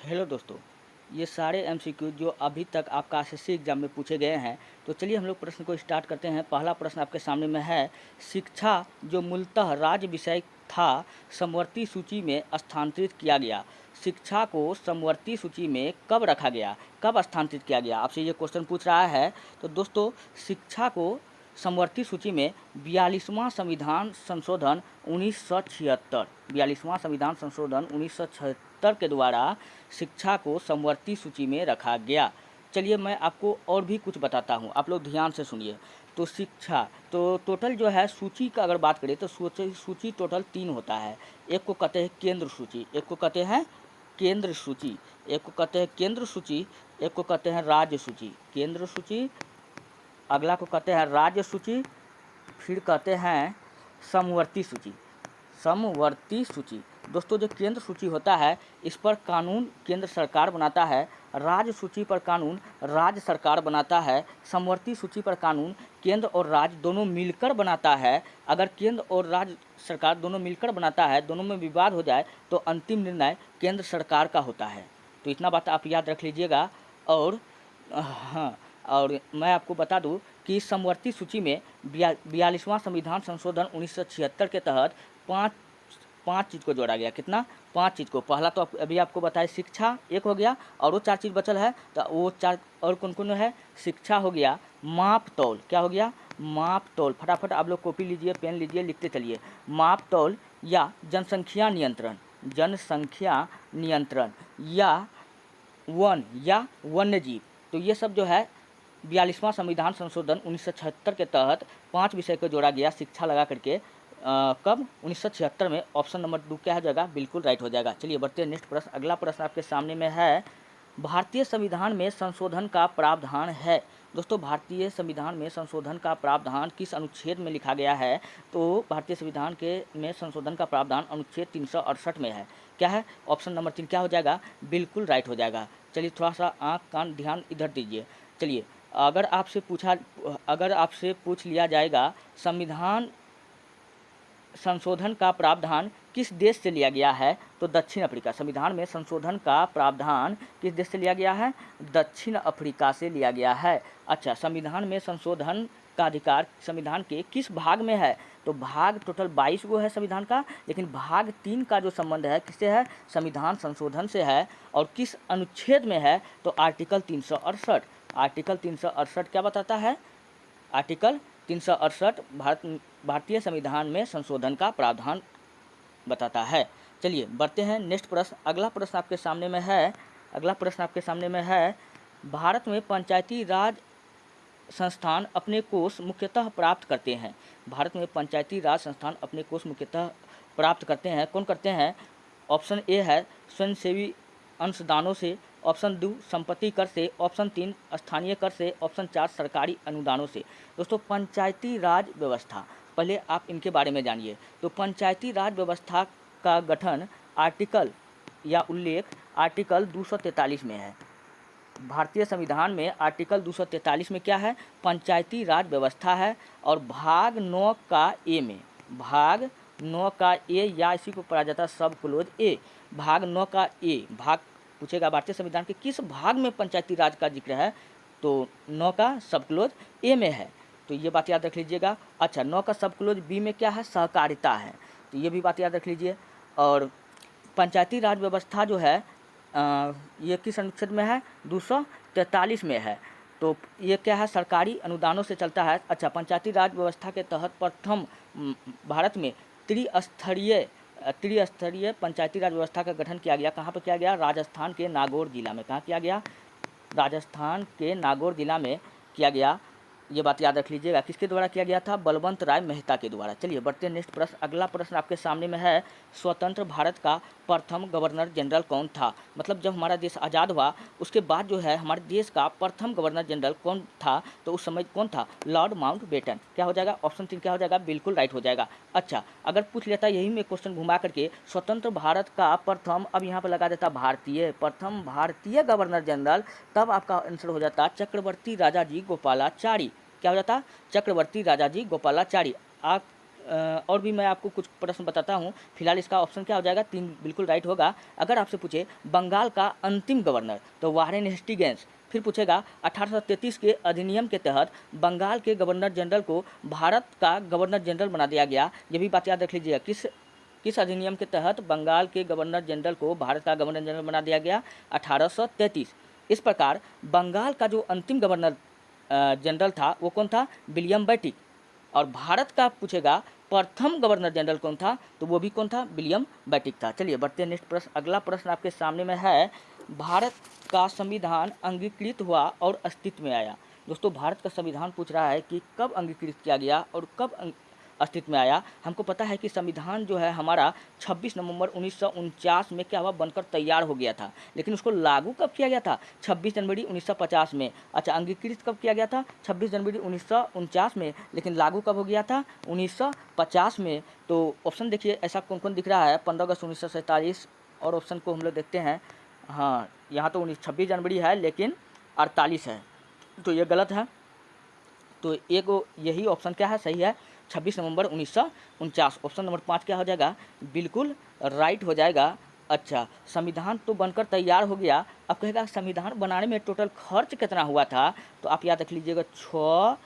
Hello दोस्तों, ये सारे एमसीक्यू जो अभी तक आपका एसएससी एग्ज़ाम में पूछे गए हैं, तो चलिए हम लोग प्रश्न को स्टार्ट करते हैं। पहला प्रश्न आपके सामने में है, शिक्षा जो मूलतः राज्य विषय था, समवर्ती सूची में स्थानांतरित किया गया। शिक्षा को समवर्ती सूची में कब रखा गया, कब स्थानांतरित किया गया? आपसे ये क्वेश्चन पूछ रहा है। तो दोस्तों, शिक्षा को समवर्ती सूची में 42वां संविधान संशोधन 1976, 42वां संविधान संशोधन 1976 के द्वारा शिक्षा को समवर्ती सूची में रखा गया। चलिए मैं आपको और भी कुछ बताता हूँ, आप लोग ध्यान से सुनिए। तो शिक्षा तो टोटल जो है सूची का अगर बात करें तो सूची टोटल 3 होता है। एक को कहते हैं केंद्र सूची, एक को कहते हैं केंद्र सूची, एक को कहते हैं केंद्र सूची, एक को कहते हैं राज्य सूची। केंद्र सूची, अगला को कहते हैं राज्य सूची, फिर कहते हैं समवर्ती सूची। समवर्ती सूची दोस्तों, जो केंद्र सूची होता है इस पर कानून केंद्र सरकार बनाता है। राज्य सूची पर कानून राज्य सरकार बनाता है। समवर्ती सूची पर कानून केंद्र और राज्य दोनों मिलकर बनाता है। अगर केंद्र और राज्य सरकार दोनों मिलकर बनाता है, दोनों में विवाद हो जाए तो अंतिम निर्णय केंद्र सरकार का होता है। तो इतना बात आप याद रख लीजिएगा। और हाँ, और मैं आपको बता दूं कि समवर्ती सूची में 42वां संविधान संशोधन 1976 के तहत पाँच चीज़ को जोड़ा गया। कितना? 5 चीज़ को। पहला तो अभी आपको बताया शिक्षा, एक हो गया, और वो 4 चीज़ बचल है। तो वो 4 और कौन कौन है? शिक्षा हो गया, माप तौल, क्या हो गया? माप तौल। फटाफट आप लोग कॉपी लीजिए, पेन लीजिए, लिखते चलिए। माप तौल या जनसंख्या नियंत्रण, जनसंख्या नियंत्रण या वन या वन्यजीव। तो ये सब जो है 42वां संविधान संशोधन 1976 के तहत 5 विषय को जोड़ा गया शिक्षा लगा करके। कब? 1976 में। ऑप्शन नंबर 2 क्या हो जाएगा? बिल्कुल राइट हो जाएगा। चलिए बढ़ते हैं नेक्स्ट प्रश्न। अगला प्रश्न आपके सामने में है, भारतीय संविधान में संशोधन का प्रावधान है। दोस्तों, भारतीय संविधान में संशोधन का प्रावधान किस अनुच्छेद में लिखा गया है? तो भारतीय संविधान के में संशोधन का प्रावधान अनुच्छेद 368 में है। क्या है? ऑप्शन नंबर 3 क्या हो जाएगा? बिल्कुल राइट हो जाएगा। चलिए थोड़ा सा आँख कान ध्यान इधर दीजिए। चलिए, अगर आपसे पूछ लिया जाएगा संविधान संशोधन का प्रावधान किस देश से लिया गया है, तो दक्षिण अफ्रीका। संविधान में संशोधन का प्रावधान किस देश से लिया गया है? दक्षिण अफ्रीका से लिया गया है। अच्छा, संविधान में संशोधन का अधिकार संविधान के किस भाग में है? तो भाग टोटल 22 गो है संविधान का, लेकिन भाग 3 का जो संबंध है किससे है? संविधान संशोधन से है। और किस अनुच्छेद में है? तो आर्टिकल 368। आर्टिकल 368 क्या बताता है? आर्टिकल 368 भारतीय संविधान में संशोधन का प्रावधान बताता है। चलिए बढ़ते हैं नेक्स्ट प्रश्न। अगला प्रश्न आपके सामने में है, भारत में पंचायती राज संस्थान अपने कोष मुख्यतः प्राप्त करते हैं। भारत में पंचायती राज संस्थान अपने कोष मुख्यतः प्राप्त करते हैं। कौन करते हैं? ऑप्शन ए है स्वयंसेवी अंशदानों से, ऑप्शन 2 संपत्ति कर से, ऑप्शन 3 स्थानीय कर से, ऑप्शन 4 सरकारी अनुदानों से। दोस्तों, पंचायती राज व्यवस्था, पहले आप इनके बारे में जानिए। तो पंचायती राज व्यवस्था का गठन आर्टिकल या उल्लेख आर्टिकल 243 में है। भारतीय संविधान में आर्टिकल 243 में क्या है? पंचायती राज व्यवस्था है। और भाग 9 का ए में, भाग 9 का ए या इसी को पढ़ा जाता है सब क्लोज ए। भाग 9 का ए भाग पूछेगा भारतीय संविधान के किस भाग में पंचायती राज का जिक्र है? तो 9 का सब क्लोज ए में है। तो ये बात याद रख लीजिएगा। अच्छा, 9 का सब क्लोज बी में क्या है? सहकारिता है। तो ये भी बात याद रख लीजिए। और पंचायती राज व्यवस्था जो है ये किस अनुच्छेद में है? 243 में है। तो ये क्या है? सरकारी अनुदानों से चलता है। अच्छा, पंचायती राज व्यवस्था के तहत प्रथम भारत में त्रिस्तरीय पंचायती राज व्यवस्था का गठन किया गया। कहाँ पर किया गया? राजस्थान के नागौर जिला में। कहाँ किया गया? राजस्थान के नागौर जिला में किया गया। ये बात याद रख लीजिएगा। किसके द्वारा किया गया था? बलवंत राय मेहता के द्वारा। चलिए बढ़ते हैं नेक्स्ट प्रश्न। अगला प्रश्न आपके सामने में है, स्वतंत्र भारत का प्रथम गवर्नर जनरल कौन था? मतलब जब हमारा देश आज़ाद हुआ उसके बाद जो है हमारे देश का प्रथम गवर्नर जनरल कौन था? तो उस समय कौन था? Lord Mountbatten. क्या हो जाएगा? ऑप्शन 3 क्या हो जाएगा? बिल्कुल राइट हो जाएगा। अच्छा, अगर पूछ लेता यही में क्वेश्चन घुमा करके स्वतंत्र भारत का प्रथम, अब यहाँ पर लगा देता प्रथम भारतीय गवर्नर जनरल, तब आपका आंसर हो जाता चक्रवर्ती राजाजी गोपालाचारी। क्या हो जाता? चक्रवर्ती राजाजी गोपालाचारी। और भी मैं आपको कुछ प्रश्न बताता हूँ। फिलहाल इसका ऑप्शन क्या हो जाएगा, 3 बिल्कुल राइट होगा। अगर आपसे पूछे बंगाल का अंतिम गवर्नर, तो वारेन हेस्टिंग्स। फिर पूछेगा 1833 के अधिनियम के तहत बंगाल के गवर्नर जनरल को भारत का गवर्नर जनरल बना दिया गया। ये भी बात याद रख लीजिएगा, किस अधिनियम के तहत बंगाल के गवर्नर जनरल को भारत का गवर्नर जनरल बना दिया गया, 1833। इस प्रकार बंगाल का जो अंतिम गवर्नर जनरल था वो कौन था, विलियम बेंटिक। और भारत का पूछेगा प्रथम गवर्नर जनरल कौन था, तो वो भी कौन था, विलियम बेंटिक था। चलिए बढ़ते हैं नेक्स्ट प्रश्न। अगला प्रश्न आपके सामने में है, भारत का संविधान अंगीकृत हुआ और अस्तित्व में आया। दोस्तों भारत का संविधान पूछ रहा है कि कब अंगीकृत किया गया और कब अस्तित्व में आया। हमको पता है कि संविधान जो है हमारा 26 नवंबर 1949 में क्या हुआ, बनकर तैयार हो गया था। लेकिन उसको लागू कब किया गया था, 26 जनवरी 1950 में। अच्छा, अंगीकृत कब किया गया था, 26 जनवरी 1949 में। लेकिन लागू कब हो गया था, 1950 में। तो ऑप्शन देखिए ऐसा कौन कौन दिख रहा है, 15 अगस्त 1947। और ऑप्शन को हम लोग देखते हैं, हाँ यहाँ तो 26 जनवरी है लेकिन 48 है, तो ये गलत है। तो एक यही ऑप्शन क्या है, सही है, 26 नवंबर 1949। ऑप्शन नंबर 5 क्या हो जाएगा, बिल्कुल राइट हो जाएगा। अच्छा, संविधान तो बनकर तैयार हो गया, अब कहेगा संविधान बनाने में टोटल खर्च कितना हुआ था, तो आप याद रख लीजिएगा 6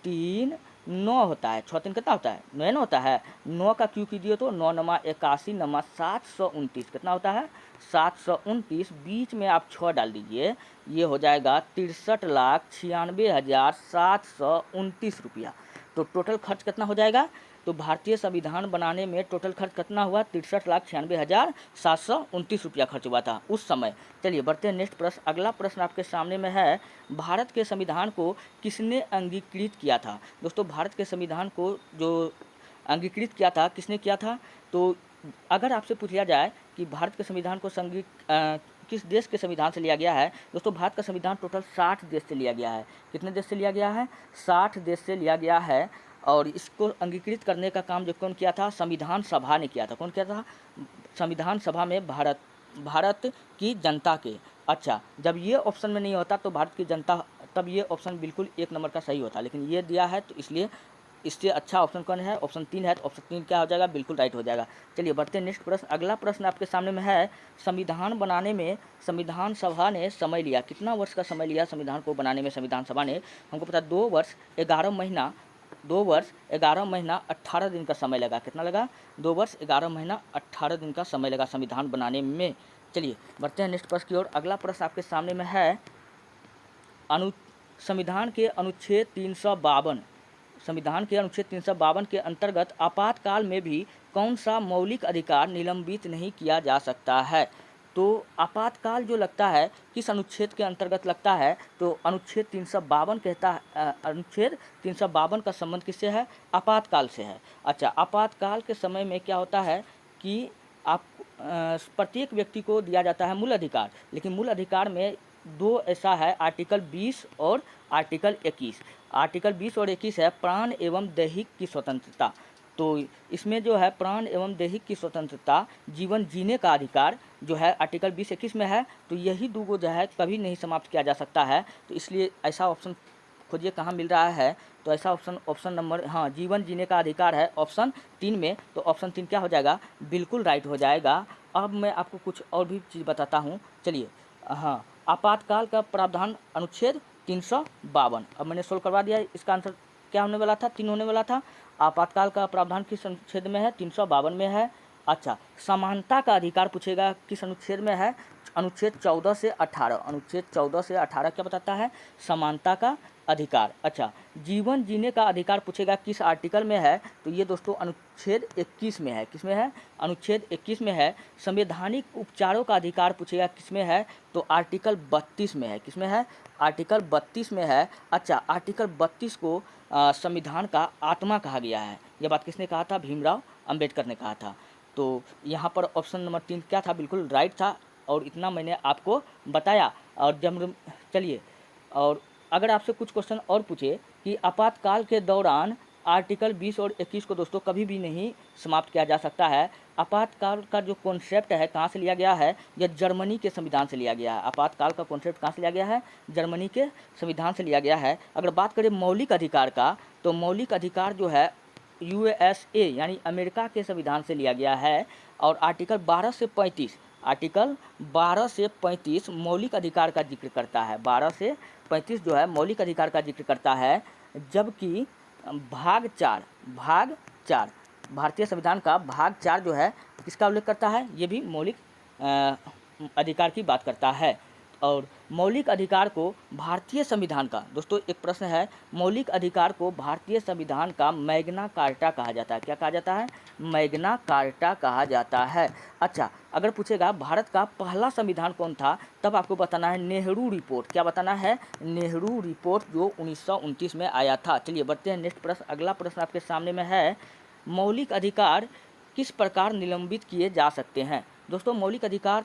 3 9 होता है। 6 3 कितना होता है, 9 होता है। 9 का क्यू कीजिए तो 9 नमा 81 नमा 729 कितना होता है, 729। बीच में आप 6 डाल दीजिए, ये हो जाएगा 63,96,729 रुपया। तो टोटल खर्च कितना हो जाएगा, तो भारतीय संविधान बनाने में टोटल खर्च कितना हुआ, 63,96,729 रुपया खर्च हुआ था उस समय। चलिए बढ़ते हैं नेक्स्ट प्रश्न। अगला प्रश्न आपके सामने में है, भारत के संविधान को किसने अंगीकृत किया था। दोस्तों भारत के संविधान को जो अंगीकृत किया था, किसने किया था, तो अगर आपसे पूछ लिया जाए कि भारत के संविधान को किस देश के संविधान से लिया गया है, दोस्तों भारत का संविधान टोटल 60 देश से लिया गया है। कितने देश से लिया गया है, 60 देश से लिया गया है। और इसको अंगीकृत करने का काम जो कौन किया था, संविधान सभा ने किया था। कौन किया था, संविधान सभा में भारत की जनता के। अच्छा, जब ये ऑप्शन में नहीं होता तो भारत की जनता, तब ये ऑप्शन बिल्कुल 1 नंबर का सही होता, लेकिन ये दिया है तो इसलिए इससे अच्छा ऑप्शन कौन है, ऑप्शन 3 है। तो ऑप्शन 3 क्या हो जाएगा, बिल्कुल राइट हो जाएगा। चलिए बढ़ते हैं नेक्स्ट प्रश्न। अगला प्रश्न आपके सामने में है, संविधान बनाने में संविधान सभा ने समय लिया, कितना वर्ष का समय लिया संविधान को बनाने में संविधान सभा ने। हमको पता 2 वर्ष 11 महीना 18 दिन का समय लगा। कितना लगा, 2 वर्ष 11 महीना 18 दिन का समय लगा संविधान बनाने में। चलिए बढ़ते हैं नेक्स्ट प्रश्न की ओर। अगला प्रश्न आपके सामने में है, संविधान के अनुच्छेद 352 के अंतर्गत आपातकाल में भी कौन सा मौलिक अधिकार निलंबित नहीं किया जा सकता है। तो आपातकाल जो लगता है किस अनुच्छेद के अंतर्गत लगता है, तो अनुच्छेद 352 कहता है, अनुच्छेद 352 का संबंध किससे है, आपातकाल से है। अच्छा, आपातकाल के समय में क्या होता है कि आप प्रत्येक व्यक्ति को दिया जाता है मूल अधिकार, लेकिन मूल अधिकार में 2 ऐसा है, आर्टिकल 20 और आर्टिकल 21। आर्टिकल 20 और 21 है प्राण एवं दैहिक की स्वतंत्रता। तो इसमें जो है प्राण एवं दैहिक की स्वतंत्रता, जीवन जीने का अधिकार जो है आर्टिकल 20-21 में है। तो यही 2 जो है कभी नहीं समाप्त किया जा सकता है। तो इसलिए ऐसा ऑप्शन खोजिए कहाँ मिल रहा है, तो ऐसा ऑप्शन नंबर, हाँ, जीवन जीने का अधिकार है ऑप्शन 3 में। तो ऑप्शन 3 क्या हो जाएगा, बिल्कुल राइट हो जाएगा। अब मैं आपको कुछ और भी चीज़ बताता हूँ। चलिए, हाँ, आपातकाल का प्रावधान अनुच्छेद 352, अब मैंने सोल्व करवा दिया। इसका आंसर क्या होने वाला था, 3 होने वाला था। आपातकाल का प्रावधान किस अनुच्छेद में है, 352 में है। अच्छा, समानता का अधिकार पूछेगा किस अनुच्छेद में है, अनुच्छेद 14 से 18। अनुच्छेद 14 से 18 क्या बताता है, समानता का अधिकार। अच्छा, जीवन जीने का अधिकार पूछेगा किस आर्टिकल में है, तो ये दोस्तों अनुच्छेद 21 में है। किस में है, अनुच्छेद 21 में है। संवैधानिक उपचारों का अधिकार पूछेगा किस में है, तो आर्टिकल 32 में है। किस में है, आर्टिकल 32 में है। अच्छा, आर्टिकल 32 को संविधान का आत्मा कहा गया है। यह बात किसने कहा था, भीमराव अंबेडकर ने कहा था। तो यहाँ पर ऑप्शन नंबर 3 क्या था, बिल्कुल राइट था। और इतना मैंने आपको बताया। और जब चलिए, और अगर आपसे कुछ क्वेश्चन और पूछे कि आपातकाल के दौरान आर्टिकल 20 और 21 को दोस्तों कभी भी नहीं समाप्त किया जा सकता है। आपातकाल का जो कॉन्सेप्ट है कहाँ से लिया गया है, यह जर्मनी के संविधान से लिया गया है। आपातकाल का कॉन्सेप्ट कहाँ से लिया गया है, जर्मनी के संविधान से लिया गया है। अगर बात करें मौलिक अधिकार का, तो मौलिक अधिकार जो है यूएसए यानी अमेरिका के संविधान से लिया गया है। और आर्टिकल 12 से 35 मौलिक अधिकार का जिक्र करता है। 12 से 35 जो है मौलिक अधिकार का जिक्र करता है, जबकि भाग 4 भारतीय संविधान का भाग 4 जो है किसका उल्लेख करता है, ये भी मौलिक अधिकार की बात करता है। और मौलिक अधिकार को भारतीय संविधान का, दोस्तों एक प्रश्न है, मौलिक अधिकार को भारतीय संविधान का मैग्ना कार्टा कहा जाता है। क्या कहा जाता है? मैग्ना कार्टा कहा जाता है। अच्छा, अगर पूछेगा भारत का पहला संविधान कौन था, तब आपको बताना है नेहरू रिपोर्ट। क्या बताना है? नेहरू रिपोर्ट, जो 1929 में आया था। चलिए बढ़ते हैं नेक्स्ट प्रश्न। अगला प्रश्न आपके सामने में है, मौलिक अधिकार किस प्रकार निलंबित किए जा सकते हैं। दोस्तों मौलिक अधिकार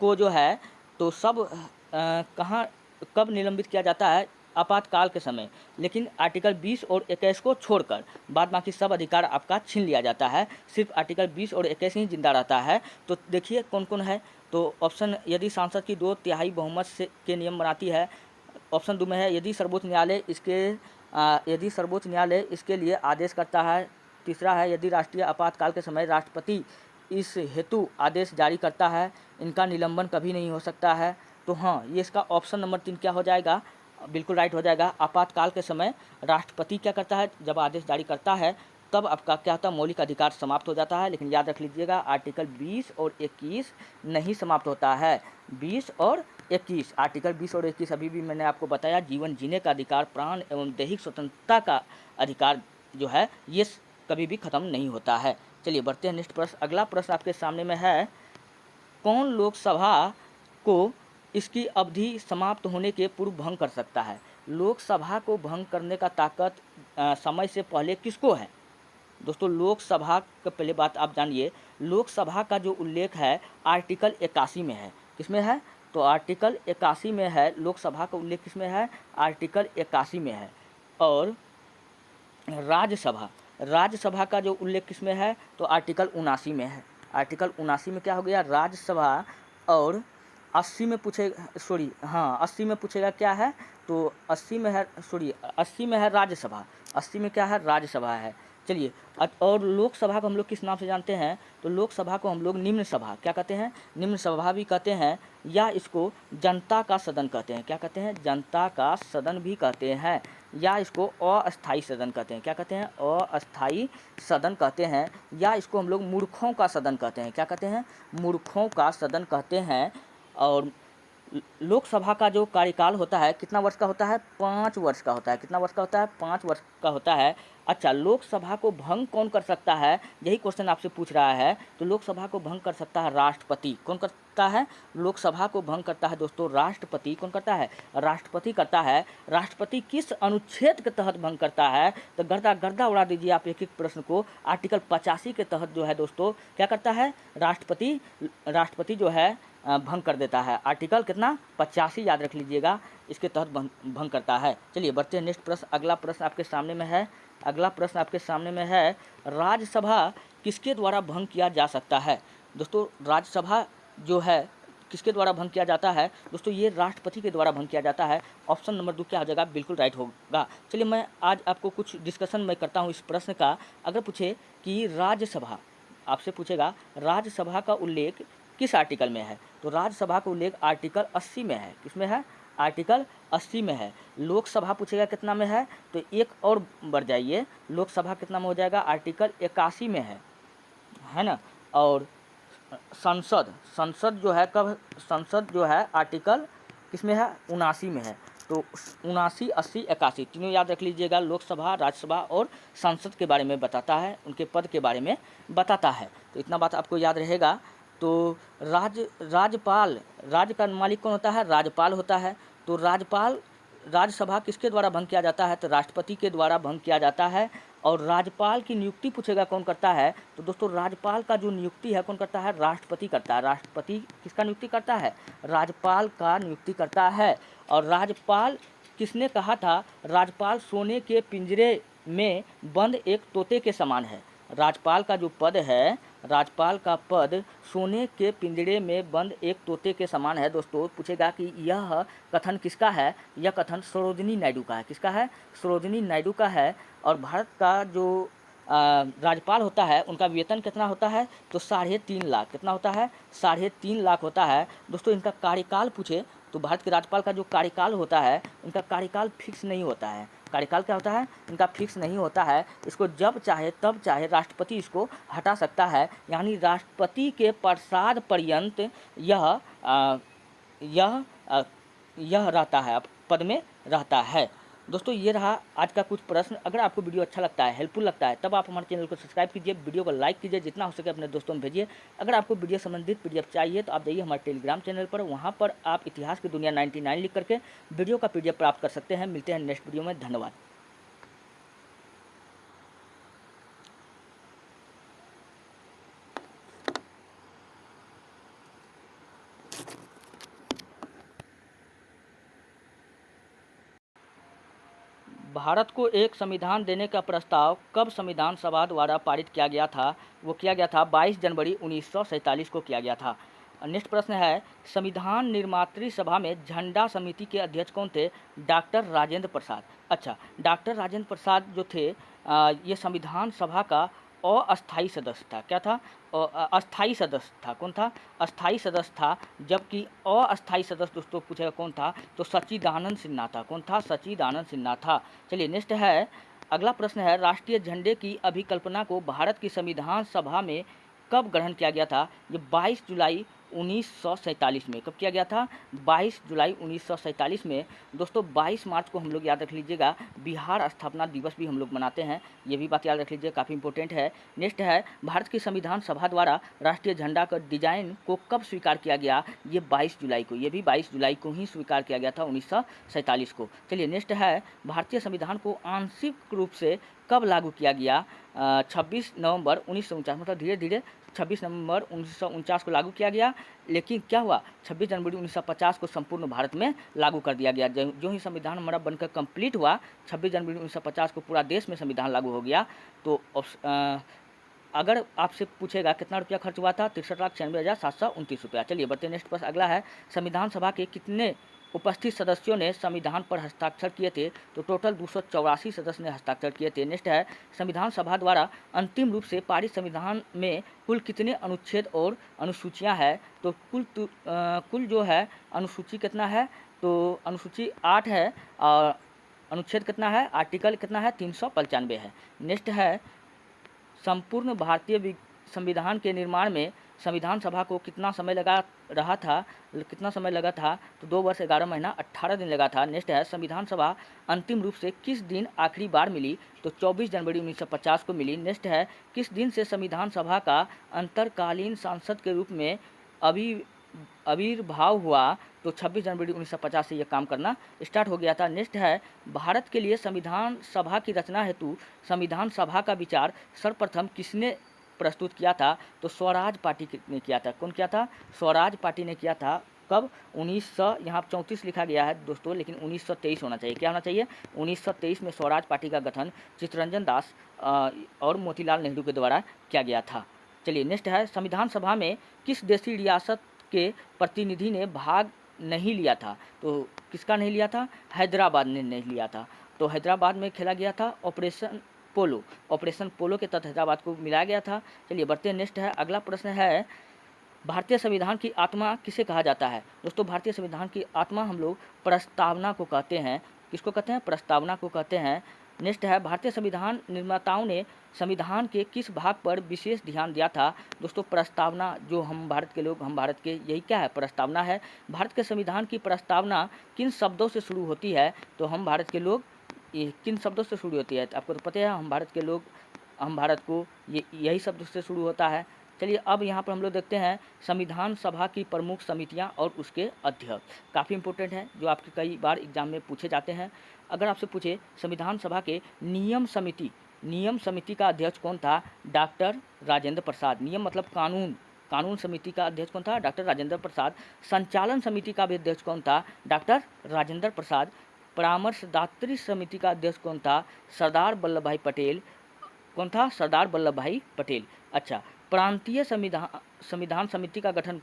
को जो है तो सब कहाँ कब निलंबित किया जाता है? आपातकाल के समय। लेकिन आर्टिकल 20 और 21 को छोड़कर बाद बाकी सब अधिकार आपका छीन लिया जाता है, सिर्फ आर्टिकल 20 और 21 ही जिंदा रहता है। तो देखिए कौन कौन है। तो ऑप्शन, यदि सांसद की 2/3 बहुमत से के नियम बनाती है। ऑप्शन 2 में है, यदि सर्वोच्च न्यायालय इसके लिए आदेश करता है। तीसरा है, यदि राष्ट्रीय आपातकाल के समय राष्ट्रपति इस हेतु आदेश जारी करता है, इनका निलंबन कभी नहीं हो सकता है। तो हाँ, ये इसका ऑप्शन नंबर 3 क्या हो जाएगा? बिल्कुल राइट हो जाएगा। आपातकाल के समय राष्ट्रपति क्या करता है, जब आदेश जारी करता है तब आपका क्या होता है, मौलिक अधिकार समाप्त हो जाता है। लेकिन याद रख लीजिएगा, आर्टिकल 20 और 21 नहीं समाप्त होता है। 20 और 21, आर्टिकल 20 और 21 अभी भी मैंने आपको बताया, जीवन जीने का अधिकार, प्राण एवं दैहिक स्वतंत्रता का अधिकार जो है ये कभी भी खत्म नहीं होता है। चलिए बढ़ते हैं नेक्स्ट प्रश्न। अगला प्रश्न आपके सामने में है, कौन लोकसभा को इसकी अवधि समाप्त होने के पूर्व भंग कर सकता है? लोकसभा को भंग करने का ताकत समय से पहले किसको है? दोस्तों लोकसभा का पहले बात आप जानिए, लोकसभा का जो उल्लेख है आर्टिकल 81 में है। किसमें है? तो आर्टिकल 81 में है। लोकसभा का उल्लेख किसमें है? आर्टिकल 81 में है। और राज्यसभा का जो उल्लेख किसमें है? तो आर्टिकल 79 में है। आर्टिकल 79 में क्या हो गया? राज्यसभा। और 80 में पूछेगा क्या है? तो 80 में है राज्यसभा। 80 में क्या है? राज्यसभा है। चलिए, और लोकसभा को हम लोग किस नाम से जानते हैं? तो लोकसभा को हम लोग निम्न सभा क्या कहते हैं? निम्न सभा भी कहते हैं, या इसको जनता का सदन कहते हैं। क्या कहते हैं? जनता का सदन भी कहते हैं, या इसको अस्थाई सदन कहते हैं। क्या कहते हैं? अस्थाई सदन कहते हैं, या इसको हम लोग मूर्खों का सदन कहते हैं। क्या कहते हैं? मूर्खों का सदन कहते हैं। और लोकसभा का जो कार्यकाल होता है कितना वर्ष का होता है? 5 वर्ष का होता है। कितना वर्ष का होता है? 5 वर्ष का होता है। अच्छा, लोकसभा को भंग कौन कर सकता है? यही क्वेश्चन आपसे पूछ रहा है। तो लोकसभा को भंग कर सकता है राष्ट्रपति। कौन करता है? लोकसभा को भंग करता है दोस्तों राष्ट्रपति। कौन करता है? राष्ट्रपति करता है। राष्ट्रपति किस अनुच्छेद के तहत भंग करता है? तो गर्दा उड़ा दीजिए आप एक एक प्रश्न को। आर्टिकल 85 के तहत जो है दोस्तों क्या करता है? राष्ट्रपति जो है भंग कर देता है। आर्टिकल कितना? 85 याद रख लीजिएगा, इसके तहत भंग करता है। चलिए बढ़ते हैं नेक्स्ट प्रश्न। अगला प्रश्न आपके सामने में है, राज्यसभा किसके द्वारा भंग किया जा सकता है? दोस्तों राज्यसभा जो है किसके द्वारा भंग किया जाता है? दोस्तों ये राष्ट्रपति के द्वारा भंग किया जाता है। ऑप्शन नंबर 2 क्या हो जाएगा? बिल्कुल राइट होगा। चलिए मैं आज आपको कुछ डिस्कशन मैं करता हूँ इस प्रश्न का। अगर पूछे कि राज्यसभा, आपसे पूछेगा राज्यसभा का उल्लेख किस आर्टिकल में है? तो राज्यसभा का उल्लेख आर्टिकल 80 में है। किसमें है? आर्टिकल 80 में है। लोकसभा पूछेगा कितना में है? तो एक और बढ़ जाइए, लोकसभा कितना में हो जाएगा? आर्टिकल 81 में है ना। और संसद जो है कब? संसद जो है आर्टिकल किसमें है? 79 में है। तो 79, 80, 81 तीनों याद रख लीजिएगा। लोकसभा, राज्यसभा और संसद के बारे में बताता है, उनके पद के बारे में बताता है। तो इतना बात आपको याद रहेगा। तो राज्य का मालिक कौन होता है? राज्यपाल होता है। तो राज्यसभा किसके द्वारा भंग किया जाता है? तो राष्ट्रपति के द्वारा भंग किया जाता है। और राज्यपाल की नियुक्ति पूछेगा कौन करता है? तो दोस्तों राज्यपाल का जो नियुक्ति है कौन करता है? राष्ट्रपति करता है। राष्ट्रपति किसका नियुक्ति करता है? राज्यपाल का नियुक्ति करता है। और राज्यपाल किसने कहा था? राज्यपाल सोने के पिंजरे में बंद एक तोते के समान है। राज्यपाल का जो पद है, राज्यपाल का पद सोने के पिंजरे में बंद एक तोते के समान है। दोस्तों पूछेगा कि यह कथन किसका है? यह कथन सरोजिनी नायडू का है। किसका है? सरोजिनी नायडू का है। और भारत का जो राज्यपाल होता है उनका वेतन कितना होता है, तो 3.5 लाख। कितना होता है, 3.5 लाख होता है। दोस्तों इनका कार्यकाल पूछे तो भारत के राज्यपाल का जो कार्यकाल होता है, इनका कार्यकाल फिक्स नहीं होता है। कार्यकाल क्या होता है, इनका फिक्स नहीं होता है। इसको जब चाहे तब चाहे राष्ट्रपति इसको हटा सकता है, यानी राष्ट्रपति के प्रसाद पर्यंत यह यह रहता है, पद में रहता है। दोस्तों ये रहा आज का कुछ प्रश्न। अगर आपको वीडियो अच्छा लगता है, हेल्पफुल लगता है, तब आप हमारे चैनल को सब्सक्राइब कीजिए, वीडियो को लाइक कीजिए, जितना हो सके अपने दोस्तों में भेजिए। अगर आपको वीडियो संबंधित पीडीएफ चाहिए तो आप जाइए हमारे टेलीग्राम चैनल पर, वहाँ पर आप इतिहास की दुनिया 99 लिख करके वीडियो का पीडीएफ प्राप्त कर सकते हैं। मिलते हैं नेक्स्ट वीडियो में, धन्यवाद। भारत को एक संविधान देने का प्रस्ताव कब संविधान सभा द्वारा पारित किया गया था? वो किया गया था 22 जनवरी 1947 को किया गया था। नेक्स्ट प्रश्न है, संविधान निर्मात्री सभा में झंडा समिति के अध्यक्ष कौन थे? डॉक्टर राजेंद्र प्रसाद। अच्छा, डॉक्टर राजेंद्र प्रसाद जो थे ये संविधान सभा का अस्थायी सदस्य था। क्या था? अस्थायी सदस्य था। कौन था? अस्थायी सदस्य था। जबकि अस्थायी सदस्य दोस्तों पूछेगा कौन था, तो सच्चिदानंद सिन्हा था। कौन था? सच्चिदानंद सिन्हा था। चलिए नेक्स्ट है, अगला प्रश्न है, राष्ट्रीय झंडे की अभिकल्पना को भारत की संविधान सभा में कब ग्रहण किया गया था? ये 22 जुलाई 1947 में। कब किया गया था? 22 जुलाई 1947 में। दोस्तों 22 मार्च को हम लोग याद रख लीजिएगा बिहार स्थापना दिवस भी हम लोग मनाते हैं, ये भी बात याद रख लीजिए, काफ़ी इंपॉर्टेंट है। नेक्स्ट है, भारत की संविधान सभा द्वारा राष्ट्रीय झंडा का डिजाइन को कब स्वीकार किया गया? ये 22 जुलाई को। ये भी 22 जुलाई को ही स्वीकार किया गया था 1947 को। चलिए नेक्स्ट है, भारतीय संविधान को आंशिक रूप से कब लागू किया गया? 26 नवंबर 1949, मतलब धीरे धीरे 26 नवंबर 1949 को लागू किया गया। लेकिन क्या हुआ, 26 जनवरी 1950 को संपूर्ण भारत में लागू कर दिया गया। जो ही संविधान हमारा बनकर कंप्लीट हुआ, 26 जनवरी 1950 को पूरा देश में संविधान लागू हो गया। तो अगर आपसे पूछेगा कितना रुपया खर्च हुआ था, 63,96,729 रुपया। चलिए बढ़ते नेक्स्ट प्रश्न अगला है, संविधान सभा के कितने उपस्थित सदस्यों ने संविधान पर हस्ताक्षर किए थे? तो टोटल 284 सदस्य ने हस्ताक्षर किए थे। नेक्स्ट है, संविधान सभा द्वारा अंतिम रूप से पारित संविधान में कुल कितने अनुच्छेद और अनुसूचियां हैं? तो कुल जो है अनुसूची कितना है? तो अनुसूची 8 है और अनुच्छेद कितना है, आर्टिकल कितना है, 395 है। नेक्स्ट है, संपूर्ण भारतीय संविधान के निर्माण में संविधान सभा को कितना समय लगा था? तो 2 वर्ष 11 महीना 18 दिन लगा था। नेक्स्ट है, संविधान सभा अंतिम रूप से किस दिन आखिरी बार मिली? तो 24 जनवरी 1950 को मिली। नेक्स्ट है, किस दिन से संविधान सभा का अंतरकालीन सांसद के रूप में आविर्भाव हुआ? तो 26 जनवरी 1950 से यह काम करना स्टार्ट हो गया था। नेक्स्ट है, भारत के लिए संविधान सभा की रचना हेतु संविधान सभा का विचार सर्वप्रथम किसने प्रस्तुत किया था? तो स्वराज पार्टी ने किया था। कौन किया था? स्वराज पार्टी ने किया था। कब? 1900, यहाँ 34 लिखा गया है दोस्तों, लेकिन 1923 होना चाहिए। क्या होना चाहिए? 1923 में स्वराज पार्टी का गठन चित्तरंजन दास और मोतीलाल नेहरू के द्वारा किया गया था। चलिए नेक्स्ट है, संविधान सभा में किस देशी रियासत के प्रतिनिधि ने भाग नहीं लिया था? तो किसका नहीं लिया था? हैदराबाद ने नहीं लिया था। तो हैदराबाद में खेला गया था ऑपरेशन पोलो के तहत हैदराबाद को मिलाया गया था। चलिए बढ़ते हैं नेक्स्ट है, अगला प्रश्न है, भारतीय संविधान की आत्मा किसे कहा जाता है? दोस्तों भारतीय संविधान की आत्मा हम लोग प्रस्तावना को कहते हैं। किसको कहते हैं? प्रस्तावना को कहते हैं। नेक्स्ट है, भारतीय संविधान निर्माताओं ने संविधान के किस भाग पर विशेष ध्यान दिया था? दोस्तों प्रस्तावना, जो हम भारत के यही क्या है? प्रस्तावना है। भारत के संविधान की प्रस्तावना किन शब्दों से शुरू होती है? तो हम भारत के लोग, ये किन शब्दों से शुरू होती है? तो आपको तो पता है, हम भारत को यही शब्द से शुरू होता है। चलिए अब यहाँ पर हम लोग देखते हैं संविधान सभा की प्रमुख समितियाँ और उसके अध्यक्ष। काफ़ी इंपॉर्टेंट है, जो आपके कई बार एग्जाम में पूछे जाते हैं। अगर आपसे पूछे संविधान सभा के नियम समिति का अध्यक्ष कौन था? डॉक्टर राजेंद्र प्रसाद। नियम मतलब कानून समिति का अध्यक्ष कौन था? डॉक्टर राजेंद्र प्रसाद। संचालन समिति का भी अध्यक्ष कौन था? डॉक्टर राजेंद्र प्रसाद। परामर्शदात्री समिति का अध्यक्ष कौन था? सरदार वल्लभ भाई पटेल। कौन था? सरदार वल्लभ भाई पटेल। अच्छा, प्रांतीय संविधान समिति का गठन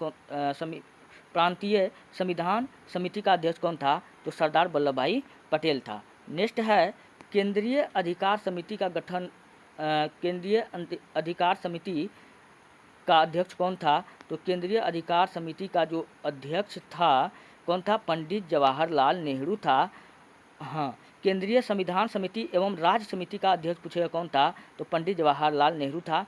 प्रांतीय संविधान समिति का अध्यक्ष कौन था? तो सरदार वल्लभ भाई पटेल था। नेक्स्ट है, केंद्रीय अधिकार समिति का गठन केंद्रीय अधिकार समिति का अध्यक्ष कौन था? तो केंद्रीय अधिकार समिति का जो अध्यक्ष था कौन था? पंडित जवाहरलाल नेहरू था। हाँ, केंद्रीय संविधान समिति एवं राज्य समिति का अध्यक्ष पूछेगा कौन था? तो पंडित जवाहरलाल नेहरू था।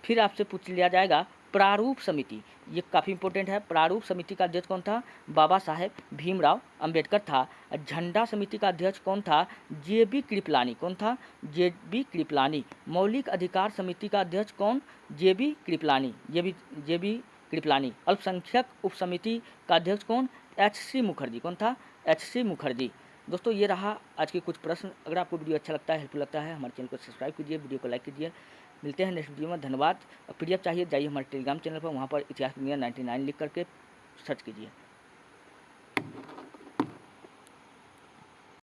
फिर आपसे पूछ लिया जाएगा प्रारूप समिति, ये काफ़ी इंपॉर्टेंट है। प्रारूप समिति का अध्यक्ष कौन था? बाबा साहेब भीमराव अंबेडकर था। झंडा समिति का अध्यक्ष कौन था? जे.बी. कृपलानी। कौन था? जे.बी. कृपलानी। मौलिक अधिकार समिति का अध्यक्ष कौन? जे.बी. कृपलानी। जे.बी. कृपलानी। अल्पसंख्यक उप समिति का अध्यक्ष कौन? एच.सी. मुखर्जी। कौन था? एच.सी. मुखर्जी। दोस्तों ये रहा आज के कुछ प्रश्न। अगर आपको वीडियो अच्छा लगता है, हेल्पफुल लगता है, हमारे चैनल को सब्सक्राइब कीजिए, वीडियो को लाइक कीजिए। मिलते हैं नेक्स्ट वीडियो में। धन्यवाद। PDF चाहिए जाइए हमारे टेलीग्राम चैनल पर, वहाँ पर इतिहास दुनिया 99 लिख करके सर्च कीजिए।